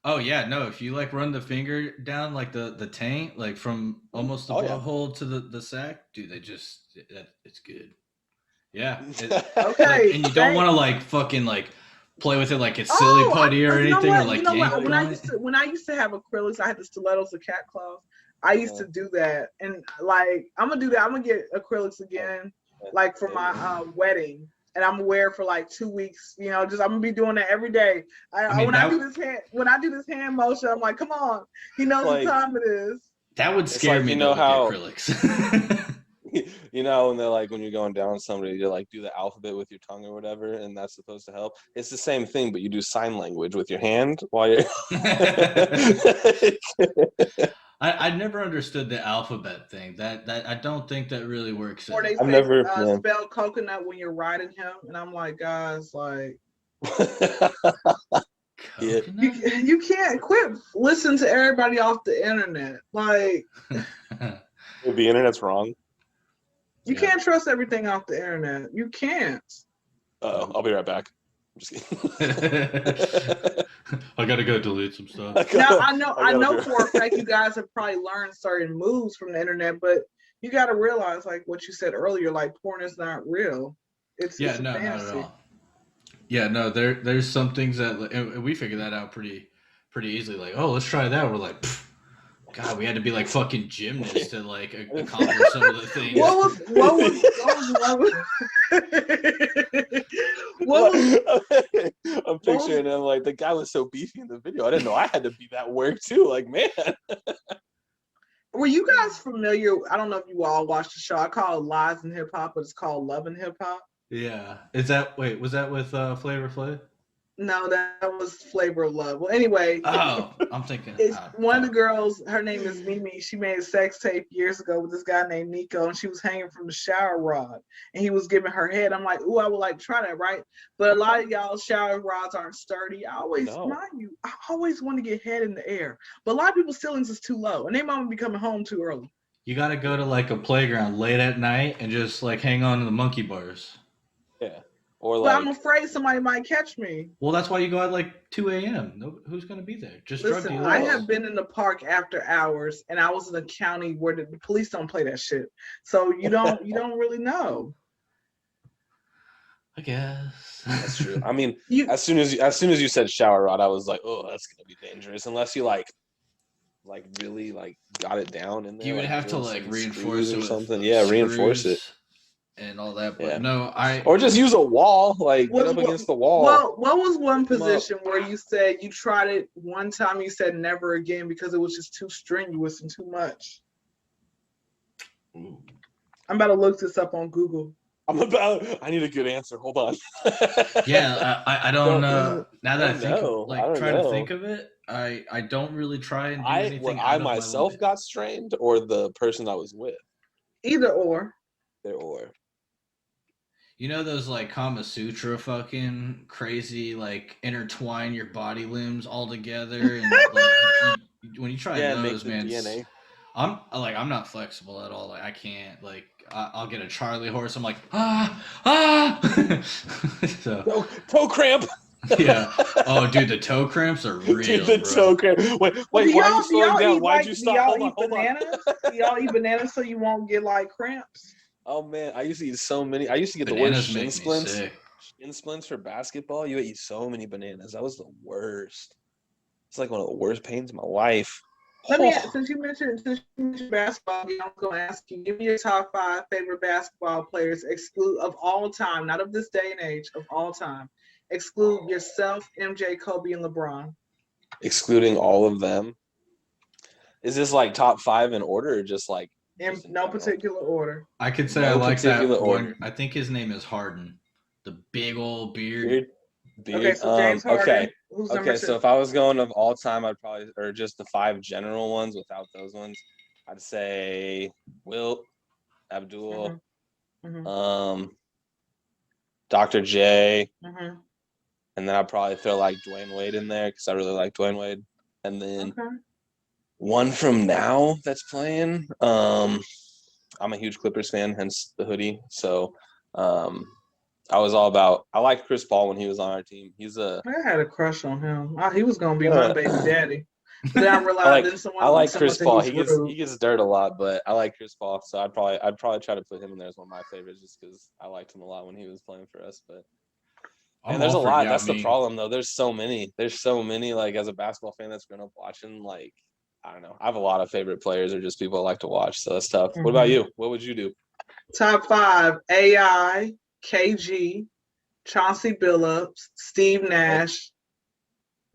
S1: Oh yeah, no. If you like run the finger down like the taint, like from almost the butthole to the sack, dude, it's good. Yeah.
S3: Okay.
S1: Like, and you don't want to like fucking like play with it like it's silly putty or anything, or like yank.
S3: When I used to have acrylics, I had the stilettos, the cat claws. I used to do that, and like I'm gonna do that. I'm gonna get acrylics again, like for my wedding. And I'm gonna wear it for like 2 weeks, just I'm gonna be doing that every day. When I do this hand motion, I'm like, come on, he knows what time it is.
S1: That would scare me. How acrylics.
S2: And they're like, when you're going down on somebody, you like do the alphabet with your tongue or whatever, and that's supposed to help. It's the same thing, but you do sign language with your hand while you're.
S1: I never understood the alphabet thing. That I don't think that really works.
S3: Or they spell coconut when you're riding him, and I'm like, guys, like, you can't quit listening to everybody off the internet. Like,
S2: the internet's wrong.
S3: You can't trust everything off the internet. You can't.
S2: I'll be right back. I'm just kidding.
S1: I gotta go delete some stuff.
S3: Now I know for a fact you guys have probably learned certain moves from the internet, but you got to realize, like what you said earlier, like porn is not real. It's
S1: not at all. Yeah, no, there's some things that, and we figured that out pretty easily. Like, oh, let's try that. We're like, God, we had to be like fucking gymnasts to like accomplish some of the things.
S2: I'm picturing him like the guy was so beefy in the video. I didn't know I had to be that work too. Like, man.
S3: Were you guys familiar? I don't know if you all watched the show. I call it Lies in Hip Hop, but it's called Love and Hip Hop.
S1: Yeah. Was that with Flavor Flav?
S3: No, that was Flavor of Love. Well, anyway.
S1: Oh, I'm thinking.
S3: It's one of the girls, her name is Mimi. She made a sex tape years ago with this guy named Nico, and she was hanging from the shower rod, and he was giving her head. I'm like, ooh, I would like to try that, right? But a lot of y'all shower rods aren't sturdy. I always want to get head in the air. But a lot of people's ceilings is too low, and they might be coming home too early.
S1: You got to go to like a playground late at night and just like hang on to the monkey bars.
S2: Yeah. Or like,
S3: but I'm afraid somebody might catch me.
S1: Well, that's why you go at like 2 a.m. Who's going to be there? Just
S3: listen,
S1: drug dealers.
S3: I have been in the park after hours, and I was in a county where the police don't play that shit. So you don't really know.
S1: I guess
S2: that's true. I mean, as soon as you said shower rod, I was like, oh, that's gonna be dangerous unless you like really like got it down in there.
S1: You would have to like reinforce it
S2: or something. Yeah, reinforce it.
S1: And all that, but
S2: or just use a wall, like get up against the wall.
S3: Well, what was one position where you said you tried it one time, you said never again because it was just too strenuous and too much? I'm about to look this up on Google.
S2: I need a good answer. Hold on.
S1: Yeah, I don't know. Now that I try to think of it, I don't really try and do anything.
S2: When I myself got strained, or the person I was with.
S3: Either or.
S2: Either or.
S1: You know those like Kama Sutra fucking crazy like intertwine your body limbs all together and like, when you try those, man, DNA. I'm not flexible at all. Like I can't like I'll get a Charlie horse. I'm like
S2: so toe cramp.
S1: Yeah. Oh, dude, the toe cramps are real.
S2: Dude, the toe cramp. Wait, why are you slowing down? Why'd you stop?
S3: Hold on. Do y'all eat bananas so you won't get like cramps?
S2: Oh man, I used to eat so many. I used to get the worst shin splints. Shin splints for basketball. You eat so many bananas. That was the worst. It's like one of the worst pains of my life.
S3: Since you mentioned basketball, I'm going to ask you, give me your top 5 favorite basketball players, exclude of all time, not of this day and age, of all time. Exclude yourself, MJ, Kobe, and LeBron.
S2: Excluding all of them. Is this like top 5 in order, or just like?
S3: In no particular order.
S1: I could say I like that one. I think his name is Harden. The big old beard.
S3: Okay, so James Harden.
S2: Okay. Who's number 2? So if I was going of all time, I'd probably, or just the 5 general ones without those ones, I'd say Wilt, Abdul, Dr. J, and then I'd probably throw like Dwayne Wade in there because I really like Dwayne Wade. And then one from now that's playing. I'm a huge Clippers fan, hence the hoodie. So I liked Chris Paul when he was on our team. I
S3: had a crush on him. He was gonna be my baby daddy. But then I realized
S2: I like Chris Paul. He gets dirt a lot, but I like Chris Paul. So I'd probably try to put him in there as one of my favorites just because I liked him a lot when he was playing for us. But and there's a lot. That's the problem though. There's so many. Like as a basketball fan that's grown up watching, like I don't know. I have a lot of favorite players or just people I like to watch. So that's tough. What about you? What would you do?
S3: Top 5: AI, KG, Chauncey Billups, Steve Nash,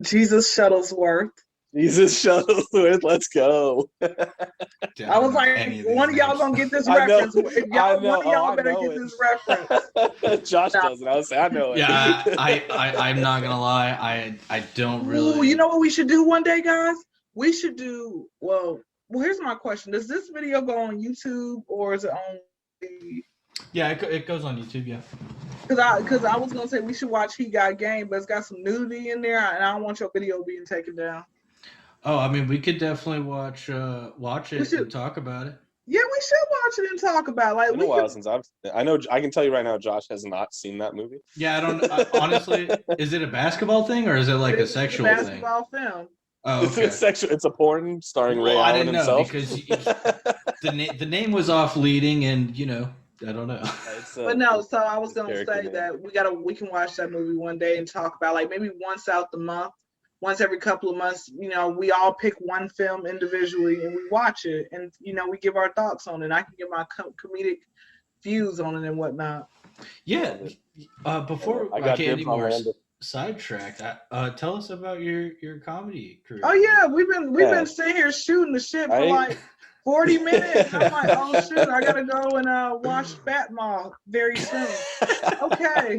S3: Jesus Shuttlesworth.
S2: Let's go.
S3: I was like, one of y'all gonna get this reference. One of y'all better get this reference.
S2: Josh doesn't. I was saying, I know it.
S1: Yeah, I'm not gonna lie. I don't really.
S3: Ooh, you know what we should do one day, guys? We should do. Well, here's my question: does this video go on YouTube or is it on?
S1: Yeah, it goes on YouTube. Yeah.
S3: Because I was gonna say we should watch He Got Game, but it's got some nudity in there, and I don't want your video being taken down.
S1: Oh, I mean, we could definitely watch it and talk about it.
S3: Yeah, we should watch it and talk about it. Like,
S2: it's been a while since I can tell you right now, Josh has not seen that movie.
S1: Yeah, I don't. Honestly, is it a basketball thing or is it like a sexual thing? It's a
S3: basketball film.
S1: Oh, okay.
S2: It's sexual. It's a porn starring Ray Allen himself.
S1: I didn't know because the name was off leading, and I don't know.
S3: But no, so I was gonna say that we can watch that movie one day and talk about like maybe once out the month. once every couple of months, we all pick one film individually and we watch it, and we give our thoughts on it. I can give my comedic views on it and whatnot.
S1: Yeah. Before I get any more sidetracked, tell us about your comedy career.
S3: Oh yeah, we've been sitting here shooting the shit for like 40 minutes. I'm like, oh shoot, I gotta go and watch Fat Mall very soon. Okay.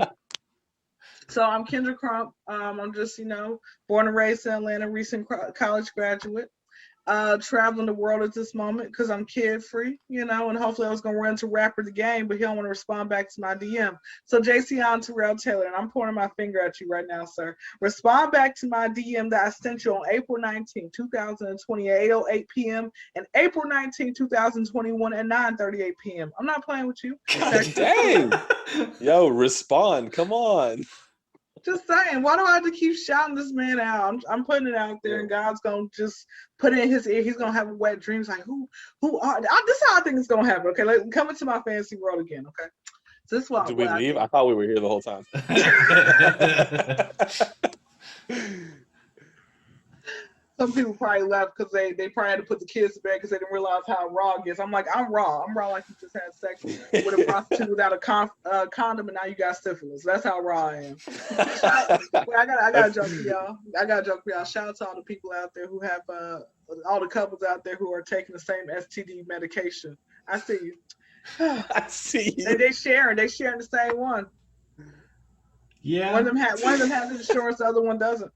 S3: So I'm Kyndra Crump. I'm just, born and raised in Atlanta, recent college graduate. Traveling the world at this moment because I'm kid free, and hopefully I was gonna run to rapper the game, but he don't want to respond back to my DM. So JC Terrell Taylor, and I'm pointing my finger at you right now, sir. Respond back to my DM that I sent you on April 19, 2020 at 8:08 p.m. and April 19, 2021 at 9:38 p.m. I'm not playing with you.
S2: God dang. Yo, respond. Come on.
S3: Just saying, why do I have to keep shouting this man out? I'm putting it out there, and God's gonna just put it in his ear. He's gonna have a wet dreams like, who are? This is how I think it's gonna happen. Okay, come into my fantasy world again. Okay, so this is what.
S2: Did we leave? I thought we were here the whole time.
S3: Some people probably left because they probably had to put the kids to bed because they didn't realize how raw it gets. I'm like, I'm raw like you just had sex with a prostitute without a condom, and now you got syphilis. That's how raw I am. I got a joke for y'all. Shout out to all the people out there who have all the couples out there who are taking the same STD medication. I see you.
S2: I see you.
S3: They sharing the same one.
S1: Yeah.
S3: One of them has insurance, the other one doesn't.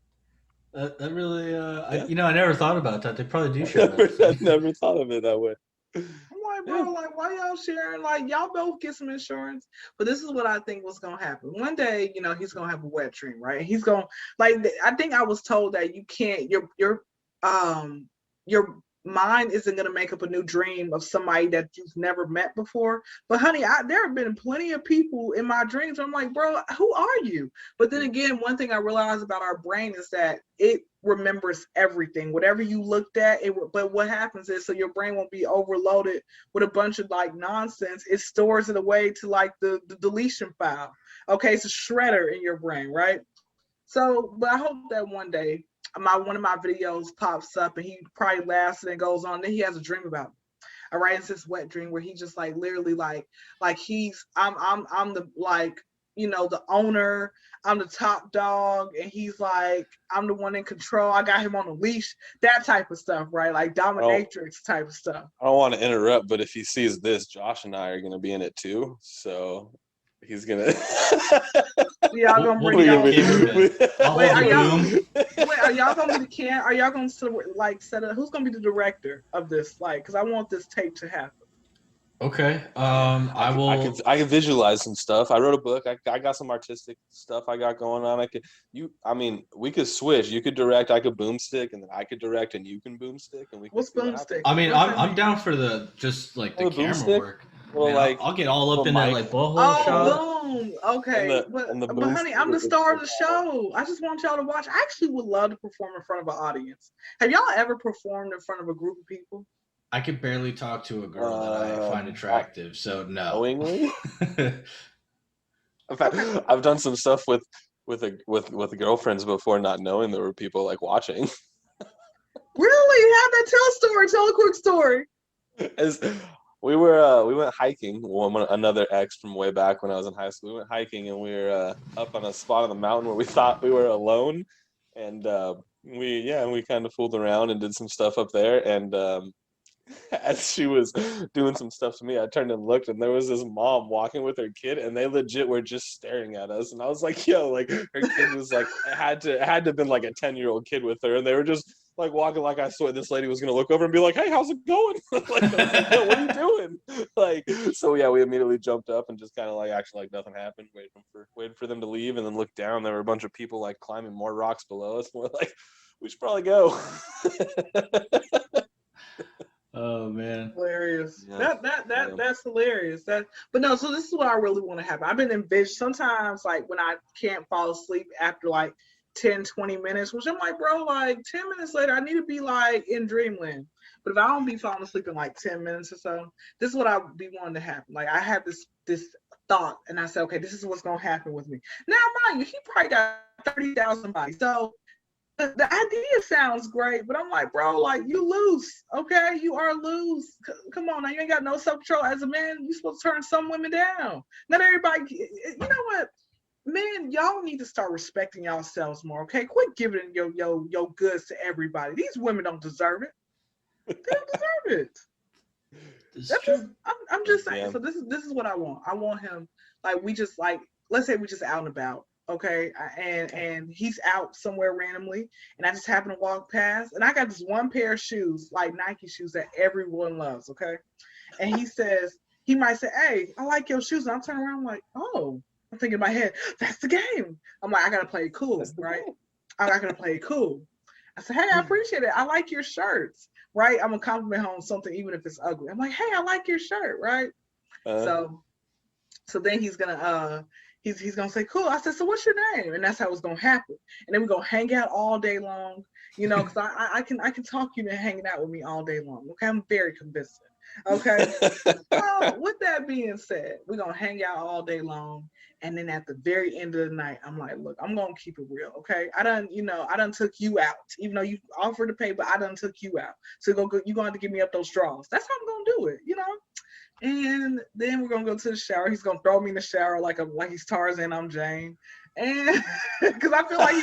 S1: That really, I never thought about that. They probably do share that.
S2: I never thought of it that way.
S3: I'm like, bro, why y'all sharing? Like, y'all both get some insurance. But this is what I think was gonna happen. One day, he's gonna have a wet dream, right? He's gonna I think I was told that you can't. Your mind isn't gonna make up a new dream of somebody that you've never met before. But honey, there have been plenty of people in my dreams. I'm like, bro, who are you? But then again, one thing I realized about our brain is that it remembers everything. Whatever you looked at, but what happens is, so your brain won't be overloaded with a bunch of nonsense. It stores it away to the deletion file. Okay, it's a shredder in your brain, right? So, but I hope that one day one of my videos pops up and he probably laughs and goes on. Then he has a dream about me. All right, it's this wet dream where he just literally I'm the the owner, I'm the top dog, and he's I'm the one in control. I got him on a leash, that type of stuff, right? Like dominatrix type of stuff.
S2: I don't want to interrupt, but if he sees this, Josh and I are gonna be in it too. So he's gonna.
S3: Y'all gonna bring y'all. Wait, are y'all gonna be the can? Are y'all gonna set up? Who's gonna be the director of this? Because I want this tape to happen.
S1: Okay. I will.
S2: I can visualize some stuff. I wrote a book. I got some artistic stuff I got going on. We could switch. You could direct. I could boomstick, and then I could direct, and you can boomstick, and we.
S3: What's boomstick?
S1: I'm down for the camera work.
S2: Well,
S1: I'll get all up in that butthole
S3: shot. Boom. Okay. But honey, I'm the star of the show. I just want y'all to watch. I actually would love to perform in front of an audience. Have y'all ever performed in front of a group of people?
S1: I could barely talk to a girl that I find attractive, so no.
S2: Knowingly? I've done some stuff with girlfriends before, not knowing there were people watching.
S3: Really? Have that tell a quick story.
S2: We went hiking. Another ex from way back when I was in high school. We went hiking and we were up on a spot on the mountain where we thought we were alone, and we kind of fooled around and did some stuff up there. And as she was doing some stuff to me, I turned and looked, and there was this mom walking with her kid, and they legit were just staring at us. And I was like, "Yo!" Her kid was it had to have been a 10-year-old kid with her, and they were just walking I swear this lady was gonna look over and be like, "Hey, how's it going?" What are you doing? So yeah, we immediately jumped up and just kind of acted like nothing happened, waited for them to leave, and then looked down. There were a bunch of people climbing more rocks below us. And we're like, we should probably go.
S1: Oh man,
S3: hilarious! Yeah. That's hilarious. But no. So this is what I really want to happen. I've been envisioning sometimes when I can't fall asleep after 10-20 minutes, which I'm like, bro, 10 minutes later, I need to be in dreamland. But if I don't be falling asleep in 10 minutes or so, this is what I would be wanting to happen. I have this thought, and I say, okay, this is what's gonna happen with me. Now, mind you, he probably got 30,000 bodies. So the idea sounds great, but I'm like, bro, like you loose, okay? You are loose. Come on, now you ain't got no self-control as a man. You supposed to turn some women down. Not everybody. You know what, men, y'all need to start respecting yourselves more, okay? Quit giving your goods to everybody. These women don't deserve it. They don't deserve it. I'm just saying. Yeah. So this is what I want. I want him, like, we just, like, let's say we just out and about, okay, and he's out somewhere randomly, and I just happen to walk past, and I got this one pair of shoes, like Nike shoes, that everyone loves, okay, and he might say, hey, I like your shoes, and I'm turning around, I'm like, oh, I'm thinking in my head, that's the game. I'm like, I gotta play it cool, right? I gotta play it cool. I said, hey, I appreciate it. I like your shirts, right? I'm gonna compliment him on something, even if it's ugly. I'm like, hey, I like your shirt, right? So then he's gonna he's gonna say, cool. I said, so what's your name? And that's how it's gonna happen. And then we're gonna hang out all day long, you know, because I can talk you into hanging out with me all day long. Okay, I'm very convincing. Okay. So with that being said, we're gonna hang out all day long. And then at the very end of the night, I'm like, look, I'm gonna keep it real, okay? I done took you out, even though you offered to pay, but I done took you out. So you're gonna have to give me up those straws. That's how I'm gonna do it, you know? And then we're gonna go to the shower. He's gonna throw me in the shower like he's Tarzan, I'm Jane. And because I feel like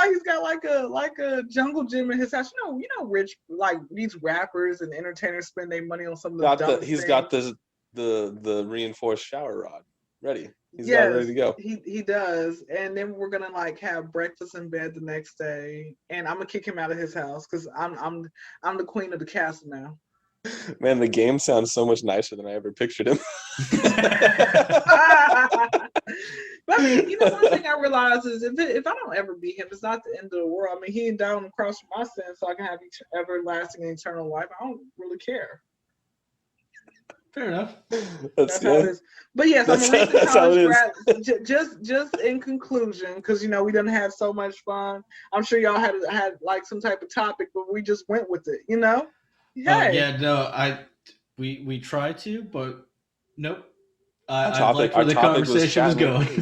S3: he's got like a jungle gym in his house. You know, rich, like these rappers and entertainers spend their money on some of the
S2: He's got the reinforced shower rod ready. He's got it ready to go.
S3: He does. And then we're gonna like have breakfast in bed the next day, and I'm gonna kick him out of his house because I'm the queen of the castle now.
S2: Man, the game sounds so much nicer than I ever pictured him.
S3: But I mean, you know, one thing I realize is if I don't ever beat him, it's not the end of the world. I mean, he died on the cross for my sins, so I can have everlasting and eternal life. I don't really care.
S1: Fair enough.
S3: That's how it is. But yes, I'm a recent college grad. Just in conclusion, because you know we done have so much fun. I'm sure y'all had like some type of topic, but we just went with it. You know. Hey.
S1: Yeah, no, we tried to, but nope. I like where the conversation was going.
S3: And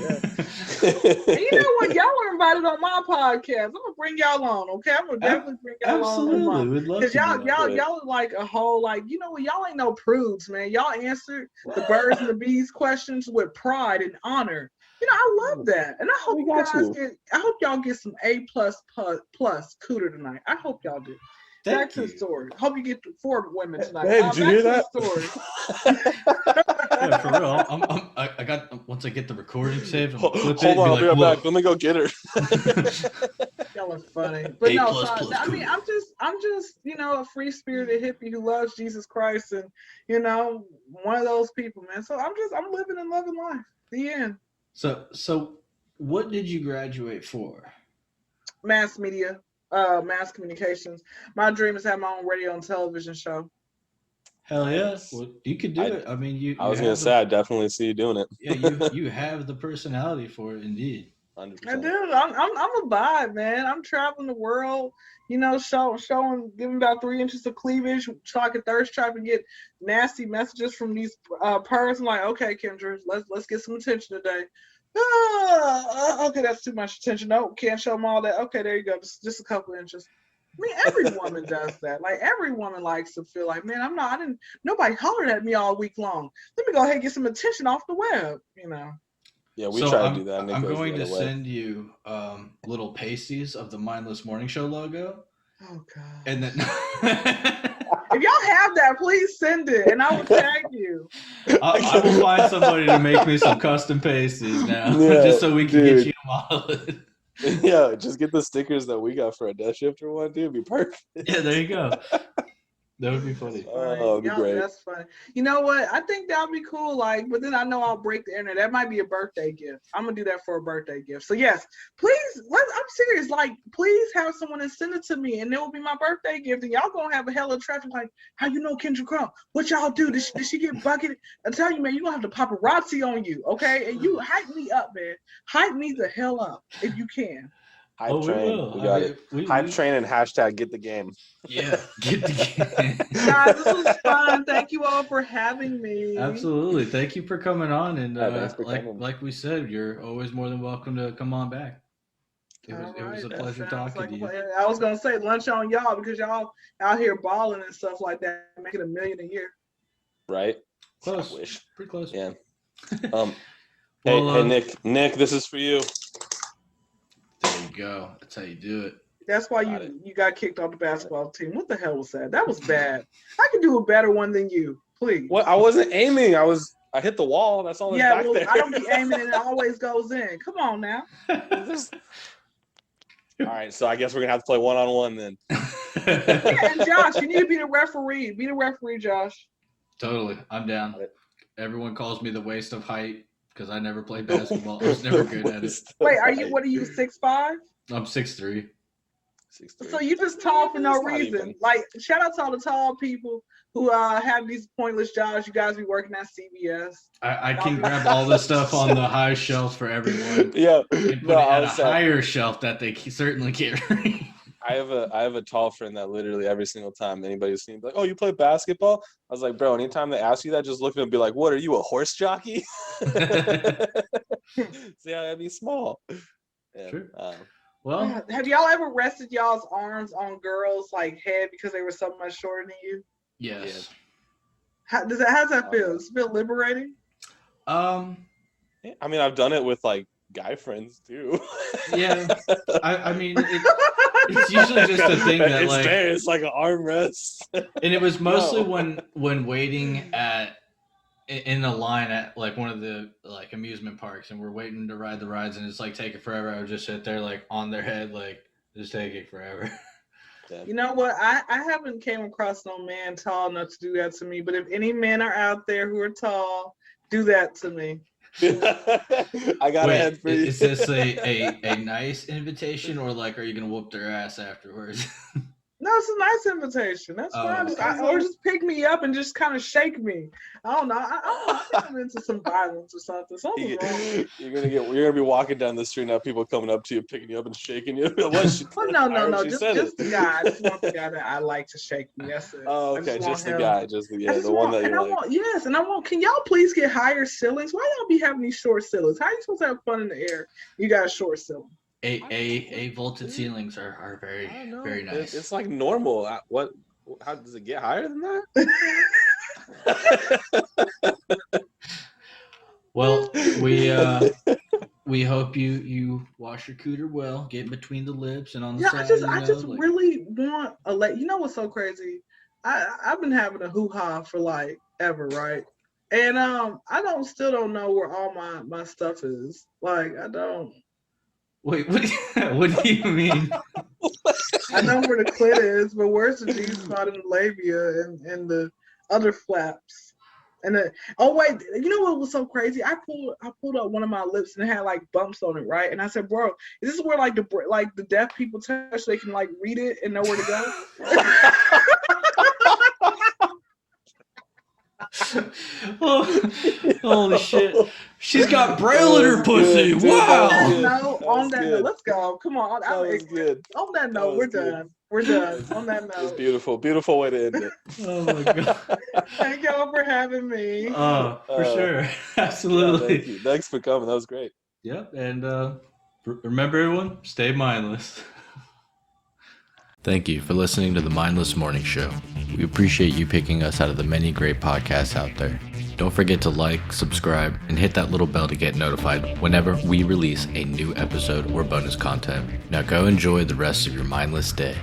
S3: you know what? Y'all were invited on my podcast. I'm gonna bring y'all on, okay? I'm gonna definitely bring y'all on.
S1: Absolutely, we'd love to.
S3: Because y'all are like a whole, like, you know what? Y'all ain't no prudes, man. Y'all answered the birds and the bees questions with pride and honor. You know, I love that, and I hope y'all get some A++ cooter tonight. I hope y'all do. Back to the story. Hope you get 4 women tonight.
S2: Hey, did you hear that?
S1: Yeah, for real. I got, once I get the recording saved,
S2: hold on, I'll be right back. Let me go get her.
S3: Y'all are funny, but no. I mean, I'm just, you know, a free spirited hippie who loves Jesus Christ, and you know, one of those people, man. So I'm living and loving life. The end.
S1: So, what did you graduate for?
S3: Mass media. Mass communications. My dream is to have my own radio and television show.
S1: Hell yeah. Well, you could do it. I mean,
S2: I was going to say, I definitely see you doing it.
S1: Yeah, you have the personality for it, indeed.
S2: 100%.
S3: I do. I'm a vibe, man. I'm traveling the world, you know, showing, giving about 3 inches of cleavage, so I can thirst trap and get nasty messages from these parents. I'm like, okay, Kyndra, let's get some attention today. Okay, that's too much attention. No, can't show them all that. Okay, there you go. Just a couple inches. I mean, every woman does that. Like, every woman likes to feel like, man, nobody hollered at me all week long. Let me go ahead and get some attention off the web, you know.
S2: Yeah, we try to do that.
S1: I'm going to send you little pasties of the Mindless Morning Show logo.
S3: Oh, God.
S1: And then...
S3: If y'all have that, please send it, and I will tag you.
S1: I will find somebody to make me some custom pasties now, just so we can get you a model.
S2: Yeah, just get the stickers that we got for a death shifter one, dude. It'd be perfect.
S1: Yeah, there you go. That would be funny.
S2: Oh, that'd be great.
S3: That's funny. You know what? I think that would be cool. Like, but then I know I'll break the internet. That might be a birthday gift. I'm gonna do that for a birthday gift. So yes, please. I'm serious. Like, please have someone and send it to me, and it will be my birthday gift. And y'all gonna have a hell of traffic. Like, how you know Kyndra Crump? What y'all do? Did she get bucketed? I tell you, man, you gonna have the paparazzi on you, okay? And you hype me up, man. Hype me the hell up if you can.
S2: Hype train. We got it. Hype train and hashtag get the game.
S1: Yeah, get the game.
S3: Guys, this was fun. Thank you all for having me.
S1: Absolutely. Thank you for coming on. And like we said, you're always more than welcome to come on back. It was a pleasure talking to you.
S3: I was gonna say lunch on y'all because y'all out here balling and stuff like that, making $1 million a year.
S2: Right?
S1: Close.
S2: I wish.
S1: Pretty close.
S2: Yeah.
S1: Well,
S2: hey, Nick, this is for you.
S1: There you go. That's how you do it.
S3: That's why you got kicked off the basketball team. What the hell was that? That was bad. I could do a better one than you, please.
S2: What? I wasn't aiming. I hit the wall. That's all.
S3: Yeah,
S2: back
S3: well,
S2: there.
S3: I don't be aiming and it always goes in. Come on now.
S2: All right, so I guess we're gonna have to play 1-on-1 then.
S3: Yeah, and Josh, you need to be the referee. Be the referee, Josh.
S1: Totally, I'm down. Everyone calls me the waste of height because I never played basketball. I was never good at it.
S3: Wait, what are you, 6'5"?
S1: I'm 6'3".
S2: 6'3".
S3: So you just tall for no reason. Like, shout out to all the tall people who have these pointless jobs. You guys be working at CVS.
S1: I can grab all the stuff on the high shelf for everyone.
S2: Yeah,
S1: and put it at a higher shelf that they certainly can't reach.
S2: I have a tall friend that literally every single time anybody's seen, like, oh, you play basketball? I was like, bro, anytime they ask you that, just look at them and be like, what, are you a horse jockey? See how that'd be small. Yeah,
S1: sure.
S3: Well, have y'all ever rested y'all's arms on girls' like head because they were so much shorter than you?
S1: Yes.
S3: How does that feel? Does it feel liberating?
S2: I mean, I've done it with like guy friends too.
S1: Yeah. I mean, it's usually just a thing that
S2: it's like an armrest.
S1: And it was mostly when waiting in a line at like one of the like amusement parks, and we're waiting to ride the rides, and it's like taking forever. I would just sit there like on their head, like just taking forever.
S3: You know what? I haven't came across no man tall enough to do that to me. But if any men are out there who are tall, do that to me.
S2: I got a head for you.
S1: Is this a nice invitation, or like are you gonna whoop their ass afterwards?
S3: No, it's a nice invitation. That's fine. Okay. Or just pick me up and just kind of shake me. I don't know. I think I'm into some violence or something. Something's wrong.
S2: You're gonna be walking down the street now. People coming up to you, picking you up, and shaking you.
S3: No. Just the guy. I just want the guy that I like to shake me. That's it.
S2: Oh, okay. Just the guy. The one that you like.
S3: Can y'all please get higher ceilings? Why y'all be having these short ceilings? How are you supposed to have fun in the air? You got a short ceiling.
S1: 8 vaulted ceilings are very, very nice.
S2: It's like normal. How does it get higher than that?
S1: Well, we hope you wash your cooter well, get between the lips and on the side.
S3: I just really want you know what's so crazy? I've been having a hoo-ha for like ever, right? And I still don't know where all my stuff is. Like I don't.
S1: Wait, what do you mean?
S3: I know where the clit is, but where's the G spot and the labia and the other flaps? And wait, you know what was so crazy? I pulled up one of my lips and it had like bumps on it, right? And I said, bro, is this where like the deaf people touch? They can like read it and know where to go.
S1: Holy shit. She's got braille in her pussy. Wow.
S3: On that note, let's go. Come on.
S2: That was good.
S3: On that note, we're done. We're done. On that note.
S2: It's beautiful. Beautiful way to end it.
S1: Oh my God.
S3: Thank y'all for having me.
S1: For sure. Absolutely.
S2: Yeah, thank you. Thanks for coming. That was great.
S1: Yep. And remember, everyone, stay mindless. Thank you for listening to the Mindless Morning Show. We appreciate you picking us out of the many great podcasts out there. Don't forget to like, subscribe, and hit that little bell to get notified whenever we release a new episode or bonus content. Now go enjoy the rest of your mindless day.